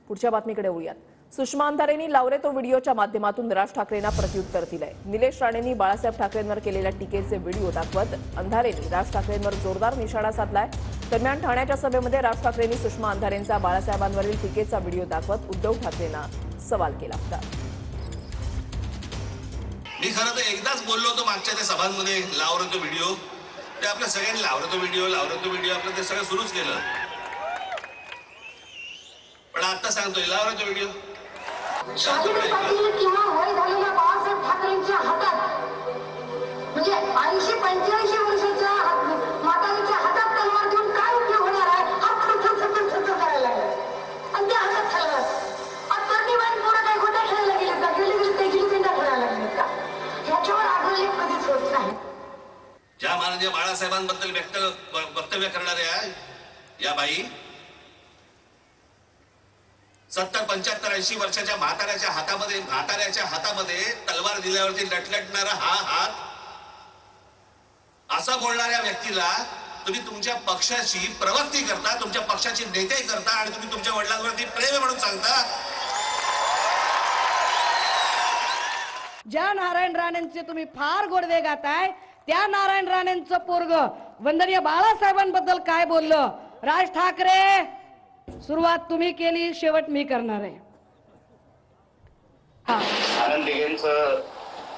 पुढच्या बातमीकडे वळूयात। सुषमा अंधारेंनी लावले तो व्हिडिओच्या माध्यमातून राज ठाकरेंना प्रत्युत्तर दिलंय। निलेश राणेंनी बाळासाहेब ठाकरेंवर केलेल्या टीकेचे व्हिडिओ दाखवत अंधारेंनी राज ठाकरेंवर जोरदार निशाणा साधलाय। दरम्यान ठाण्याच्या सभेमध्ये राज ठाकरेंनी सुषमा अंधारेंचा बाळासाहेबांवरील टीकेचा व्हिडिओ दाखवत उद्धव ठाकरेंना सवाल केला होता। मी खरं तर एकदाच बोललो होतो मागच्या त्या सभांमध्ये, लावलं तो व्हिडिओ, ते आपल्या सगळ्यांनी लावलं तो व्हिडिओ आपलं ते सगळं सुरूच केलं। पण आता सांगतोय लावलं तो व्हिडिओ किंवा वय झालेल्या बाळासाहेब ठाकरेंच्या हातात, म्हणजे 80-85 वर्षाच्या म्हातारीच्या हातात तलवार घेऊन काय उपयोग होणार आहे? हात थरथर करायला लागले आणि त्या हातात तलवार। आता ती बाई पुढे काय गोट्या खेळायला गेली का? गेली ते गिल्लीदंडा खेळायला लागले का? ह्याच्यावर आग्रह कधीच होत नाही। ज्या माननीय बाळासाहेबांबद्दल वक्तव्य करणाऱ्या या बाई 70-75-80 वर्षाच्या म्हाताऱ्याच्या हातामध्ये तलवार दिल्यावरती लटलटणारा हा हात, असं बोलणाऱ्या व्यक्तीला तुम्ही तुमच्या पक्षाची प्रवृत्ती करता, तुमच्या पक्षाची नेते करता आणि तुम्ही तुमच्या वडिलांवरती प्रेम म्हणून सांगता। ज्या नारायण राणेंचे तुम्ही फार गोडवे गाताय, त्या नारायण राणेंचं पोरग वंदनीय बाळासाहेबांबद्दल काय बोललं? राज ठाकरे, सुरुवात तुम्ही केली, शेवट मी करणार आहे। आनंद दिघेंचं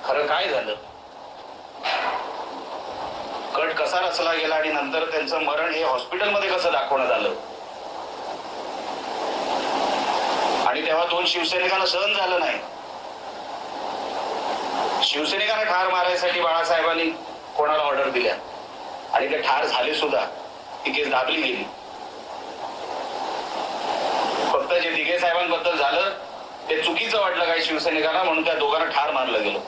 खरं काय झालं? कट कसा रचला गेला आणि नंतर त्यांचं मरण हे हॉस्पिटलमध्ये कसं दाखवण्यात आलं? आणि तेव्हा 2 शिवसैनिकांना सहन झालं नाही। शिवसैनिकांना ठार मारायसाठी बाळासाहेबांनी कोणाला ऑर्डर दिल्या आणि ते ठार झाले सुद्धा, ती केस दाबली गेली। फक्त जे दिघे साहेबांबद्दल झालं ते चुकीचं वाटलं काही शिवसैनिकांना, म्हणून त्या दोघांना ठार मारलं गेलं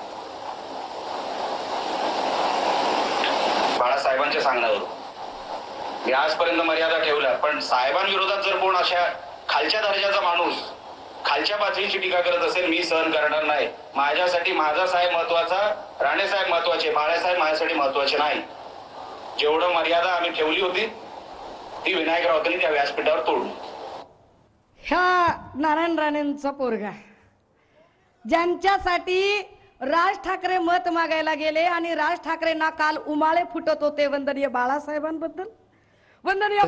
बाळासाहेबांच्या सांगण्यावरून। मी आजपर्यंत मर्यादा ठेवल्या, पण साहेबांविरोधात जर कोण अशा खालच्या दर्जाचा माणूस खालच्या पातळीची टीका करत असेल, मी सहन करणार नाही। माझ्यासाठी माझा साहेब महत्वाचा, राणे साहेब महत्वाचे, बाळासाहेब माझ्यासाठी महत्वाचे नाही। जेवढं मर्यादा आम्ही ठेवली होती ती विनायक राऊतांनी त्या व्यासपीठावर तोडली। ह्या नारायण राणेंचा पोरगा ज्यांच्यासाठी राज ठाकरे मत मागायला गेले आणि राज ठाकरेंना काल उमाळे फुटत होते वंदनीय बाळासाहेबांबद्दल, वंदनीय